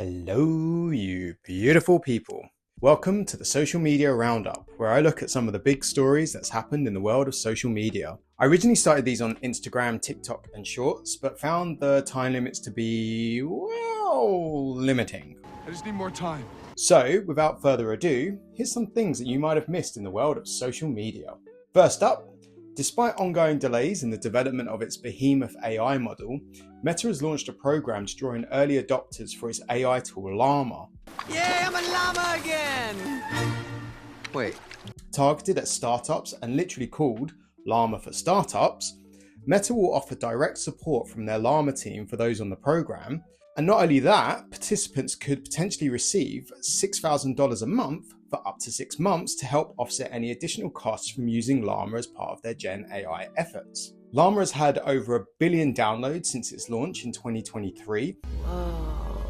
Hello, you beautiful people. Welcome to the Social Media Roundup, where I look at some of the big stories that's happened in the world of social media. I originally started these on Instagram, TikTok, and Shorts, but found the time limits to be, well, limiting. I just need more time. So, without further ado, here's some things that you might have missed in the world of social media. First up, despite ongoing delays in the development of its behemoth AI model, Meta has launched a program to draw in early adopters for its AI tool Llama. Yay, I'm a llama again! Wait. Targeted at startups and literally called Llama for Startups, Meta will offer direct support from their Llama team for those on the program. And not only that, participants could potentially receive $6,000 a month for up to 6 months to help offset any additional costs from using Llama as part of their Gen AI efforts. Llama has had over 1 billion downloads since its launch in 2023. Whoa,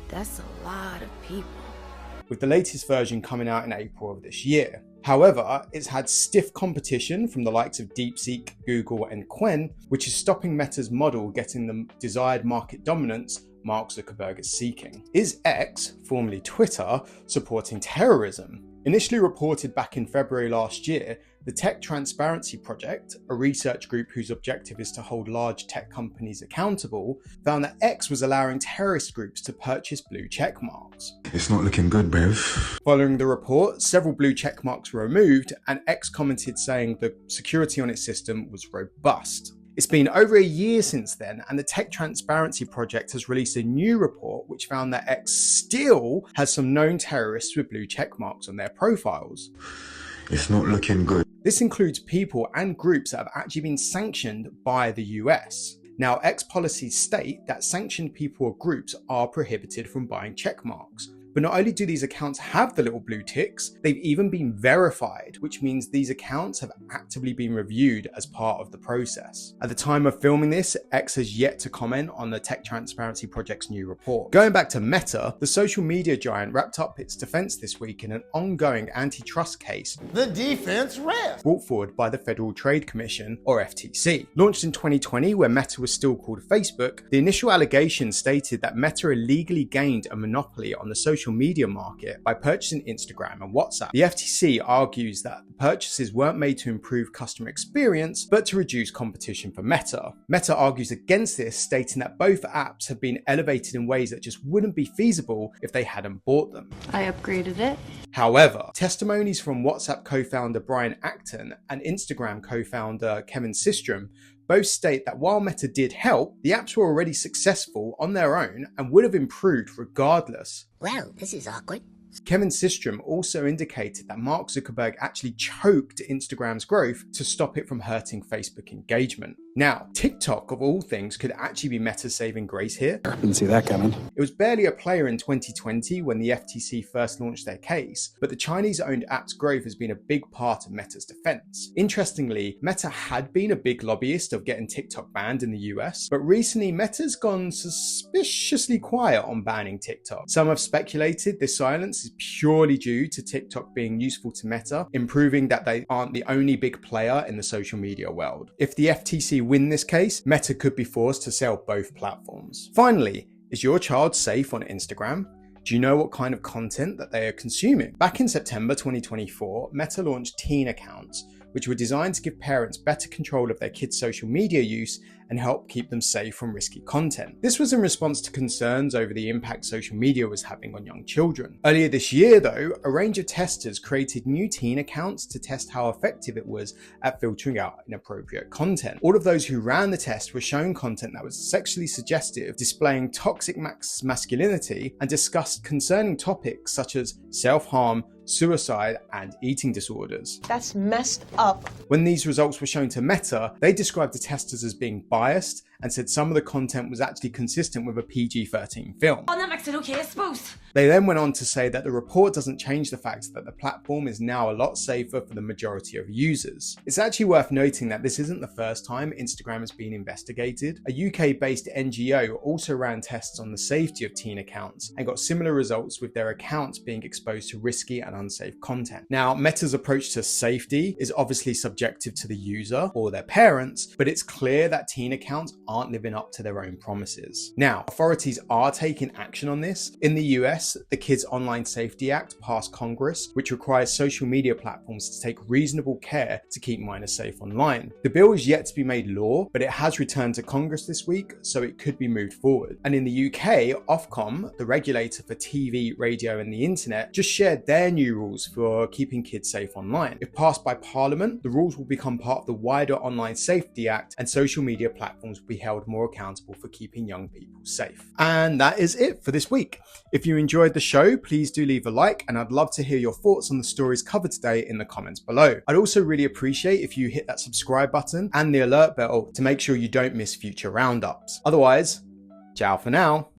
that's a lot of people. With the latest version coming out in April of this year. However, it's had stiff competition from the likes of DeepSeek, Google, and Qwen, which is stopping Meta's model getting the desired market dominance Mark Zuckerberg is seeking. Is X, formerly Twitter, supporting terrorism? Initially reported back in February last year, the Tech Transparency Project, a research group whose objective is to hold large tech companies accountable, found that X was allowing terrorist groups to purchase blue check marks. It's not looking good, Bev. Following the report, several blue check marks were removed, and X commented saying the security on its system was robust. It's been over a year since then, and the Tech Transparency Project has released a new report which found that X still has some known terrorists with blue check marks on their profiles. It's not looking good. This includes people and groups that have actually been sanctioned by the US. Now, X policies state that sanctioned people or groups are prohibited from buying check marks. But not only do these accounts have the little blue ticks, they've even been verified, which means these accounts have actively been reviewed as part of the process. At the time of filming this, X has yet to comment on the Tech Transparency Project's new report. Going back to Meta, the social media giant wrapped up its defense this week in an ongoing antitrust case. The defense rests. Brought forward by the Federal Trade Commission, or FTC. Launched in 2020, where Meta was still called Facebook, the initial allegations stated that Meta illegally gained a monopoly on the social media market by purchasing Instagram and WhatsApp. The FTC argues that the purchases weren't made to improve customer experience, but to reduce competition for Meta. Meta argues against this, stating that both apps have been elevated in ways that just wouldn't be feasible if they hadn't bought them. I upgraded it. However, testimonies from WhatsApp co-founder Brian Acton and Instagram co-founder Kevin Systrom both state that while Meta did help, the apps were already successful on their own and would have improved regardless. Well, this is awkward. Kevin Systrom also indicated that Mark Zuckerberg actually choked Instagram's growth to stop it from hurting Facebook engagement. Now, TikTok of all things could actually be Meta's saving grace here. Didn't see that coming. It was barely a player in 2020 when the FTC first launched their case, but the Chinese-owned app's growth has been a big part of Meta's defense. Interestingly, Meta had been a big lobbyist of getting TikTok banned in the US, but recently Meta's gone suspiciously quiet on banning TikTok. Some have speculated this silence is purely due to TikTok being useful to Meta, improving that they aren't the only big player in the social media world. If the FTC win this case, Meta could be forced to sell both platforms. Finally, is your child safe on Instagram? Do you know what kind of content that they are consuming? Back in September 2024, Meta launched teen accounts, which were designed to give parents better control of their kids' social media use and help keep them safe from risky content. This was in response to concerns over the impact social media was having on young children. Earlier this year, though, a range of testers created new teen accounts to test how effective it was at filtering out inappropriate content. All of those who ran the test were shown content that was sexually suggestive, displaying toxic masculinity, and discussed concerning topics such as self-harm, suicide, and eating disorders. That's messed up. When these results were shown to Meta, they described the testers as being biased and said some of the content was actually consistent with a PG-13 film. Oh, that makes it okay, I suppose. They then went on to say that the report doesn't change the fact that the platform is now a lot safer for the majority of users. It's actually worth noting that this isn't the first time Instagram has been investigated. A UK-based NGO also ran tests on the safety of teen accounts and got similar results with their accounts being exposed to risky and unsafe content. Now, Meta's approach to safety is obviously subjective to the user or their parents, but it's clear that teen teen accounts aren't living up to their own promises. Now, authorities are taking action on this. In the US, the Kids Online Safety Act passed Congress, which requires social media platforms to take reasonable care to keep minors safe online. The bill is yet to be made law, but it has returned to Congress this week, so it could be moved forward. And in the UK, Ofcom, the regulator for TV, radio and the internet, just shared their new rules for keeping kids safe online. If passed by Parliament, the rules will become part of the wider Online Safety Act, and social media platforms will be held more accountable for keeping young people safe. And that is it for this week. If you enjoyed the show, please do leave a like, and I'd love to hear your thoughts on the stories covered today in the comments below. I'd also really appreciate if you hit that subscribe button and the alert bell to make sure you don't miss future roundups. Otherwise, ciao for now.